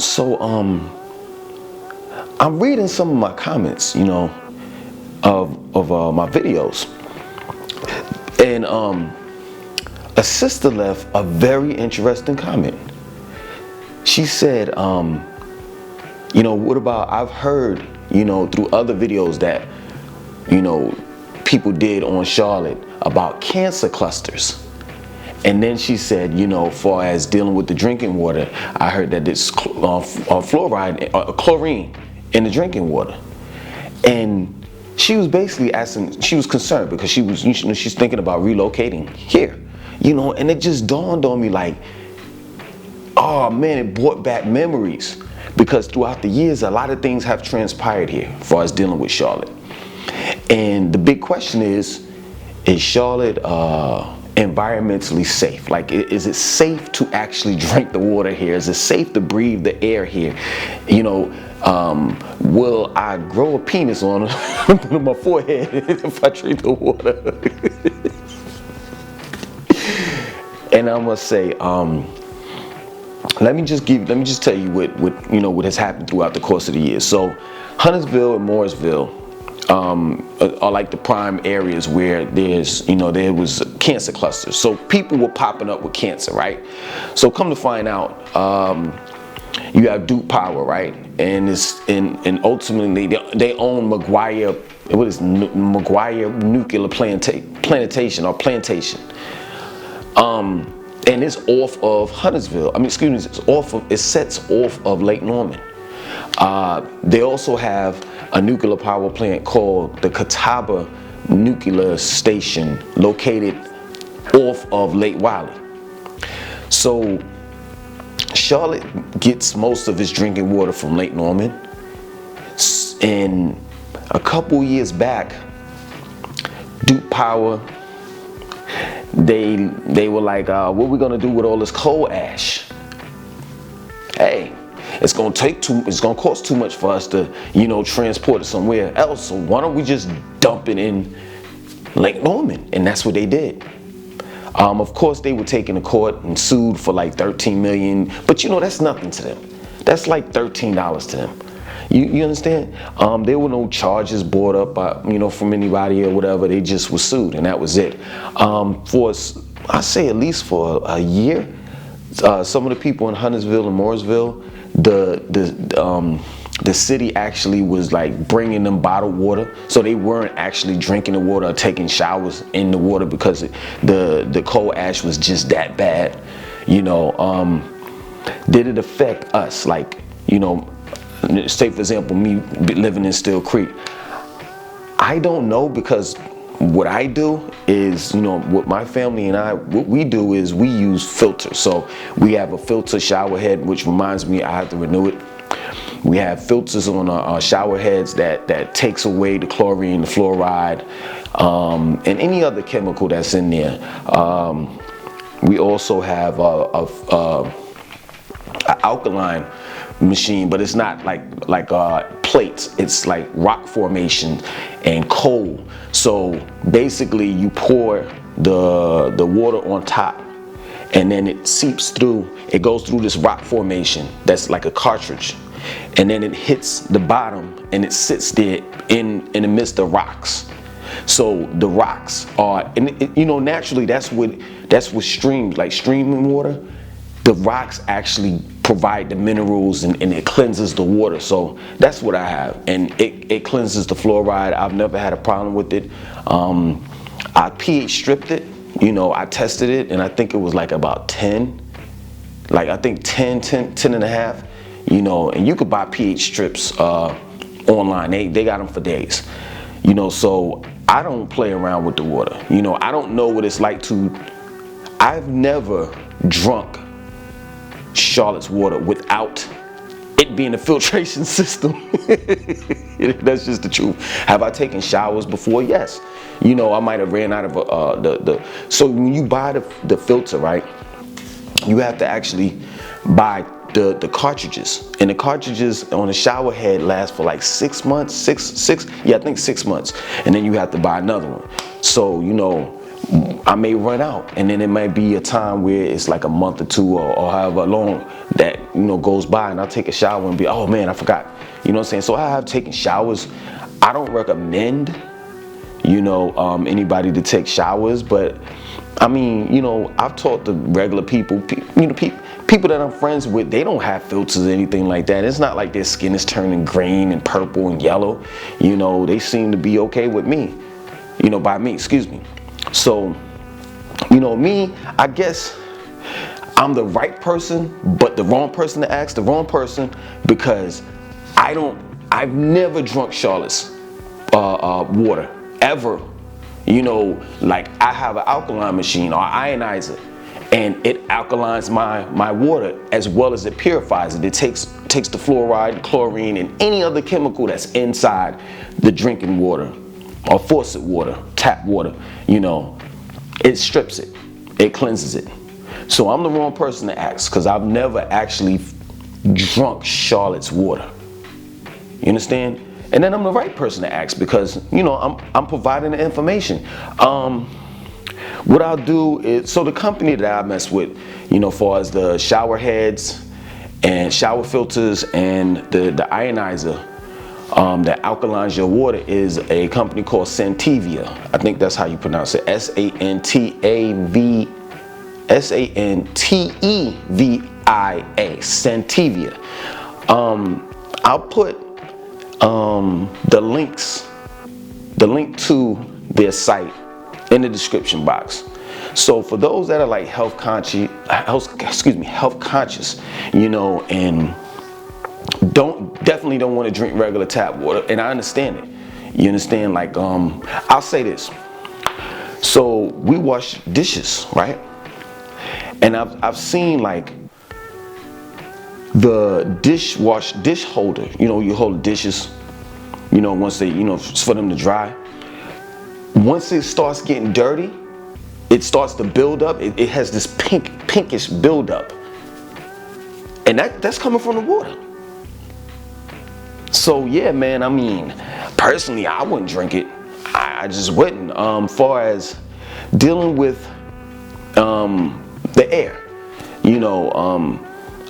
So I'm reading some of my comments, of my videos, and a sister left a very interesting comment. She said, what about, I've heard, through other videos that, people did on Charlotte about cancer clusters. And then she said, far as dealing with the drinking water, I heard that it's fluoride, chlorine in the drinking water. And she was basically asking, she was concerned because she was, she's thinking about relocating here, and it just dawned on me like, oh man, it brought back memories, because throughout the years, a lot of things have transpired here as far as dealing with Charlotte. And the big question is Charlotte environmentally safe? Like, is it safe to actually drink the water here? Is it safe to breathe the air here? Will I grow a penis on my forehead if I drink the water? And I must say, let me just tell you what has happened throughout the course of the year. So Huntersville and Mooresville are like the prime areas where there was cancer clusters. So people were popping up with cancer, right? So come to find out, you have Duke Power, right? And ultimately they own McGuire Nuclear Plantation. And it's off of Huntersville. It sets off of Lake Norman. They also have a nuclear power plant called the Catawba Nuclear Station, located off of Lake Wiley. So Charlotte gets most of its drinking water from Lake Norman. And a couple years back, Duke Power, they were like, what are we gonna do with all this coal ash? Hey, it's gonna cost too much for us to, transport it somewhere else. So why don't we just dump it in Lake Norman? And that's what they did. Of course, they were taken to court and sued for like $13 million, but that's nothing to them. That's like $13 to them. You understand? There were no charges brought up by, from anybody or whatever. They just were sued, and that was it. I say at least for a year, some of the people in Huntersville and Mooresville, the city actually was like bringing them bottled water, so they weren't actually drinking the water or taking showers in the water because the coal ash was just that bad. Did it affect us? Like, say for example, me living in Still Creek. I don't know, because what I do is, with my family and I, what we do is we use filters. So we have a filter shower head, which reminds me I have to renew it. We have filters on our shower heads that takes away the chlorine, the fluoride, and any other chemical that's in there. We also have an alkaline machine, but it's not like plates. It's like rock formation and coal. So basically you pour the water on top, and then it seeps through. It goes through this rock formation that's like a cartridge, and then it hits the bottom and it sits there in the midst of rocks. So the rocks are, and naturally that's what streams, like streaming water, the rocks actually provide the minerals and it cleanses the water. So that's what I have, and it cleanses the fluoride. I've never had a problem with it. I pH stripped it, I tested it, and I think it was like about 10, like I think 10 and a half, and you could buy pH strips online. They got them for days, so I don't play around with the water. I don't know what it's like I've never drunk Charlotte's water without it being a filtration system. That's just the truth. Have I taken showers before? Yes. I might have ran out of so when you buy the filter, right, you have to actually buy the cartridges, and the cartridges on the shower head last for like 6 months. I think 6 months, and then you have to buy another one. So I may run out, and then it might be a time where it's like a month or two or however long that, you know, goes by, and I'll take a shower and be, oh man, I forgot. You know what I'm saying? So I have taken showers. I don't recommend, you know, anybody to take showers, but I mean, you know, I've talked to regular people, you know, people that I'm friends with, they don't have filters or anything like that. It's not like their skin is turning green and purple and yellow. You know, they seem to be okay with me, you know, by me, excuse me. So, you know, me, I guess I'm the right person, but the wrong person to ask, the wrong person, because I've never drunk Charlotte's water, ever. You know, like I have an alkaline machine or ionizer, and it alkalines my water as well as it purifies it. It takes the fluoride, chlorine, and any other chemical that's inside the drinking water or faucet water, tap water, you know, it strips it, it cleanses it. So I'm the wrong person to ask, because I've never actually drunk Charlotte's water. You understand? And then I'm the right person to ask, because, you know, I'm providing the information. What I'll do is, so the company that I mess with, you know, far as the shower heads and shower filters and the ionizer that alkalines your water, is a company called Santevia. I think that's how you pronounce it. Santevia. Santevia. I'll put the link to their site in the description box. So for those that are like health conscious, you know, and definitely don't want to drink regular tap water, and I understand it. You understand? Like, I'll say this. So we wash dishes, right? And I've seen like the dish holder, you know, you hold the dishes, you know, once they, you know, for them to dry. Once it starts getting dirty, it starts to build up. It has this pinkish buildup, and that's coming from the water. So yeah, man, I mean, personally, I wouldn't drink it. I just wouldn't. Far as dealing with the air, you know,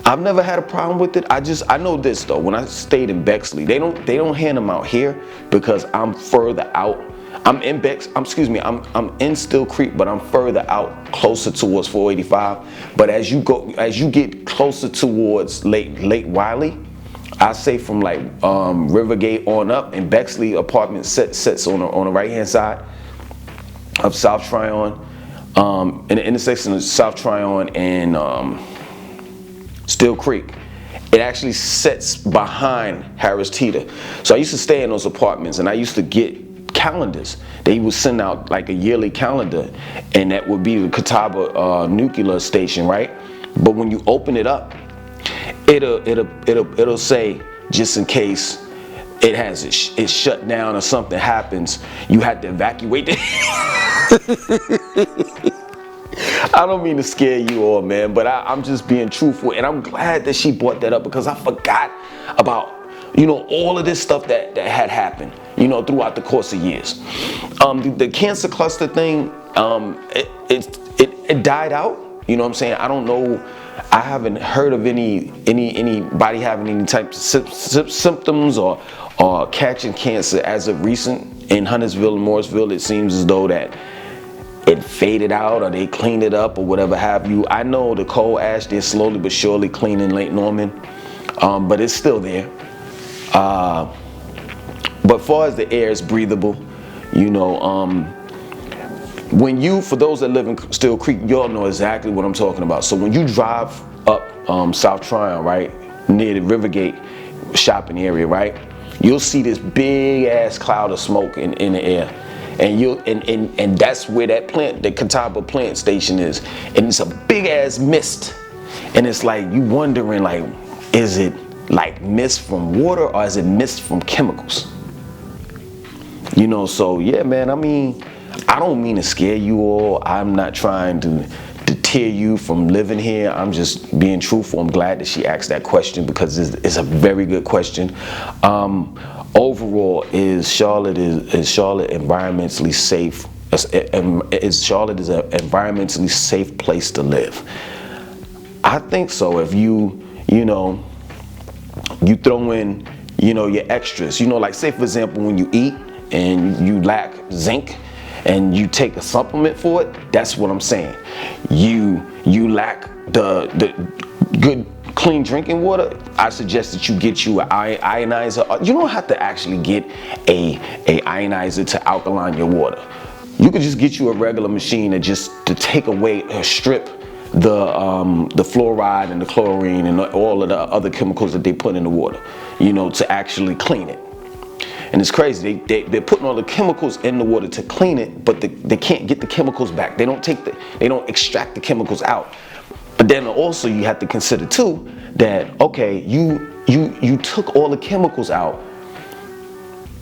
I've never had a problem with it. I know this though. When I stayed in Bexley, they don't hand them out here because I'm further out. I'm in Still Creek, but I'm further out, closer towards 485. But as you get closer towards Lake Wiley, I say from like Rivergate on up, and Bexley apartment sets on the right hand side of South Tryon, in the intersection of South Tryon and Still Creek. It actually sits behind Harris Teeter. So I used to stay in those apartments, and I used to get calendars. They would send out like a yearly calendar, and that would be the Catawba nuclear station, right? But when you open it up, it'll say, just in case it's shut down or something happens, you had to evacuate it. I don't mean to scare you all, man, but I'm just being truthful, and I'm glad that she brought that up, because I forgot about, you know, all of this stuff that had happened, you know, throughout the course of years. The cancer cluster thing, it died out. You know what I'm saying? I don't know. I haven't heard of anybody having any type of symptoms or catching cancer as of recent in Huntersville and Morrisville. It seems as though that it faded out, or they cleaned it up, or whatever have you. I know the coal ash, they're slowly but surely cleaning Lake Norman, but it's still there. But far as the air is breathable, you know, for those that live in Still Creek, y'all know exactly what I'm talking about. So when you drive up South Tryon, right, near the Rivergate shopping area, right, you'll see this big ass cloud of smoke in the air. And that's where that plant, the Catawba plant station is. And it's a big ass mist. And it's like, you wondering, like, is it like mist from water, or is it mist from chemicals? You know, so yeah, man, I mean, I don't mean to scare you all. I'm not trying to deter you from living here. I'm just being truthful. I'm glad that she asked that question, because it's a very good question. Overall, is Charlotte environmentally safe, a Charlotte is an environmentally safe place to live? I think so. If you throw in, your extras, like say for example, when you eat and you lack zinc and you take a supplement for it, that's what I'm saying. You lack the good clean drinking water, I suggest that you get you an ionizer. You don't have to actually get a ionizer to alkaline your water. You could just get you a regular machine to take away or strip the fluoride and the chlorine and all of the other chemicals that they put in the water, to actually clean it. And it's crazy, they're putting all the chemicals in the water to clean it, but they can't get the chemicals back. They don't extract the chemicals out. But then also you have to consider too that, okay, you took all the chemicals out,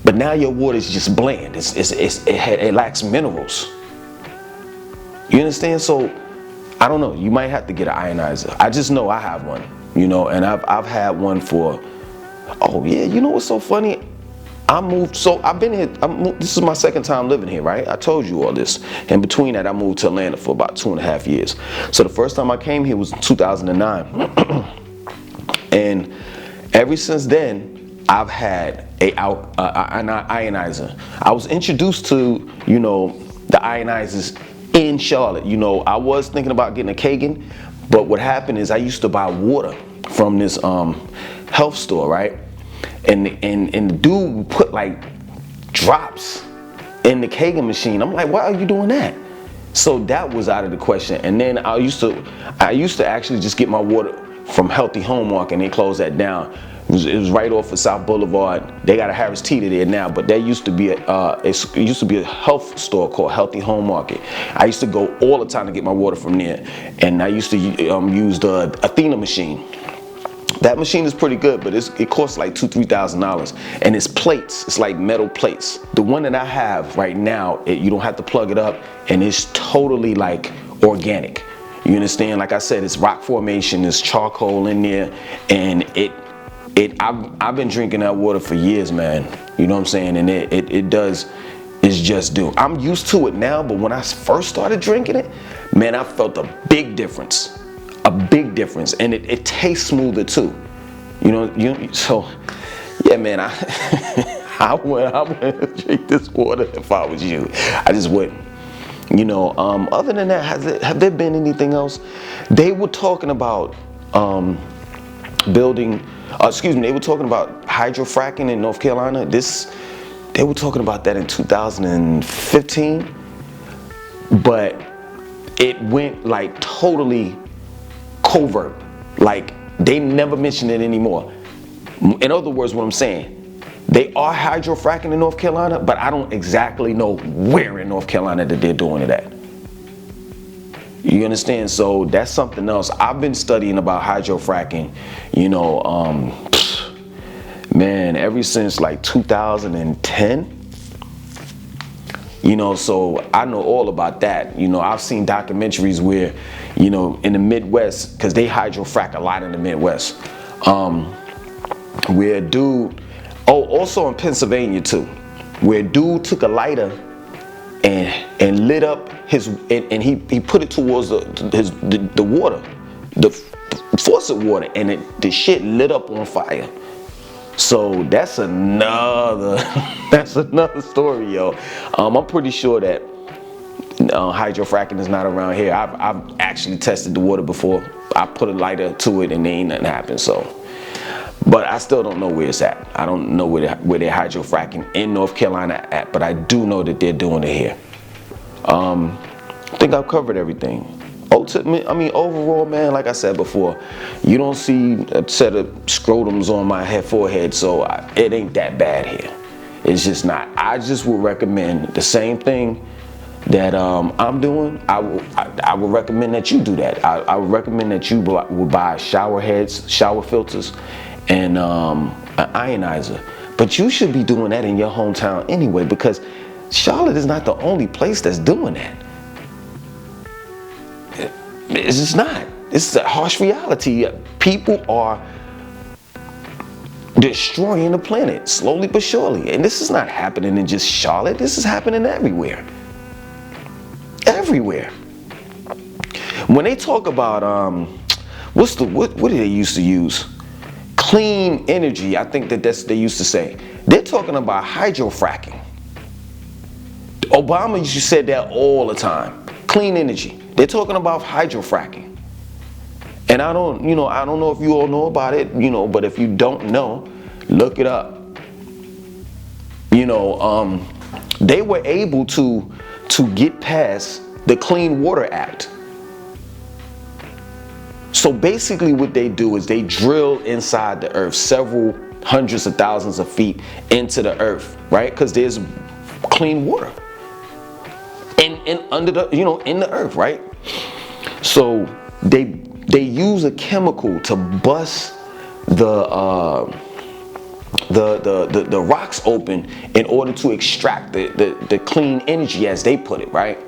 but now your water is just bland. It lacks minerals. You understand? So I don't know. You might have to get an ionizer. I just know I have one. And I've had one for. Oh yeah. What's so funny? I've been here. This is my second time living here, right? I told you all this. In between that, I moved to Atlanta for about 2.5 years. So the first time I came here was in 2009, and ever since then, I've had an ionizer. I was introduced to, the ionizers in Charlotte. I was thinking about getting a Kagan, but what happened is I used to buy water from this health store, right? And the dude would put like drops in the Kagan machine. I'm like, why are you doing that? So that was out of the question. And then I used to actually just get my water from Healthy Home Market, and they closed that down. It was right off of South Boulevard. They got a Harris Teeter there now, but there used to be it used to be a health store called Healthy Home Market. I used to go all the time to get my water from there, and I used to use the Athena machine. That machine is pretty good, but it costs like $2,000-$3,000, and it's plates. It's like metal plates. The one that I have right now, you don't have to plug it up, and it's totally like organic. You understand? Like I said, it's rock formation. There's charcoal in there, and I've been drinking that water for years, man. You know what I'm saying? And it's just do. I'm used to it now, but when I first started drinking it, man, I felt a big difference. And it tastes smoother too. So yeah, man, I wouldn't drink this water if I was you. I just wouldn't. Other than that, have there been anything else? They were talking about they were talking about hydrofracking in North Carolina. They were talking about that in 2015, but it went like totally covert. Like they never mention it anymore. In other words, what I'm saying, they are hydrofracking in North Carolina, but I don't exactly know where in North Carolina that they're doing it at. You understand? So that's something else. I've been studying about hydrofracking, man, ever since like 2010. So I know all about that. I've seen documentaries where, in the Midwest, because they hydrofrack a lot in the Midwest, where dude, also in Pennsylvania too, where dude took a lighter and lit up and he put it towards the water, the faucet water, and the shit lit up on fire. So that's another story, yo. I'm pretty sure that hydrofracking is not around here. I've actually tested the water before. I put a lighter to it and there ain't nothing happened. So, but I still don't know where it's at. I don't know where they're hydrofracking in North Carolina at, but I do know that they're doing it here. I think I've covered everything. Overall, man, like I said before, you don't see a set of scrotums on my forehead, so it ain't that bad here. It's just not. I just would recommend the same thing that I'm doing. I would recommend that you do that. I would recommend that you would buy shower heads, shower filters, and an ionizer. But you should be doing that in your hometown anyway, because Charlotte is not the only place that's doing that. It's just not. It's a harsh reality. People are destroying the planet slowly but surely. And this is not happening in just Charlotte. This is happening everywhere. everywhere. When they talk about what do they used to use? Clean energy. I think that's they used to say. They're talking about hydrofracking. Obama used to say that all the time. Clean energy. They're talking about hydrofracking. And I don't know if you all know about it, but if you don't know, look it up. They were able to get past the Clean Water Act. So basically what they do is they drill inside the earth several hundreds of thousands of feet into the earth, right? Because there's clean water and under the, in the earth, right? So they use a chemical to bust the rocks open in order to extract the clean energy, as they put it, right?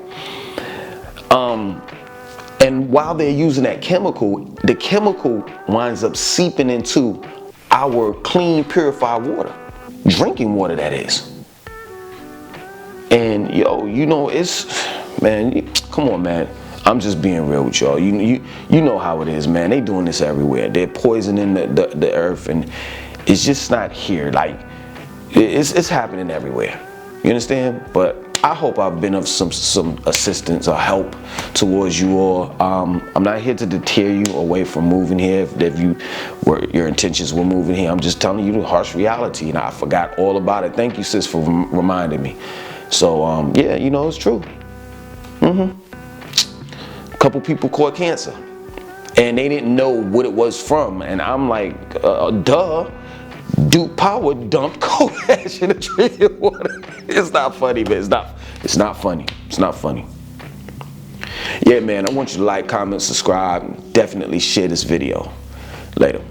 And while they're using that chemical, the chemical winds up seeping into our clean, purified water, drinking water, that is. And it's, man, come on, man. I'm just being real with y'all. You know how it is, man. They doing this everywhere. They're poisoning the earth, and it's just not here. Like, it's happening everywhere. You understand? But I hope I've been of some assistance or help towards you all. I'm not here to deter you away from moving here. If your intentions were moving here, I'm just telling you the harsh reality, and I forgot all about it. Thank you, sis, for reminding me. So yeah, it's true. A couple people caught cancer, and they didn't know what it was from, and I'm like, duh. Duke Power dumped coal ash in the drinking water. It's not funny, man. It's not funny. It's not funny. Yeah, man, I want you to like, comment, subscribe, and definitely share this video. Later.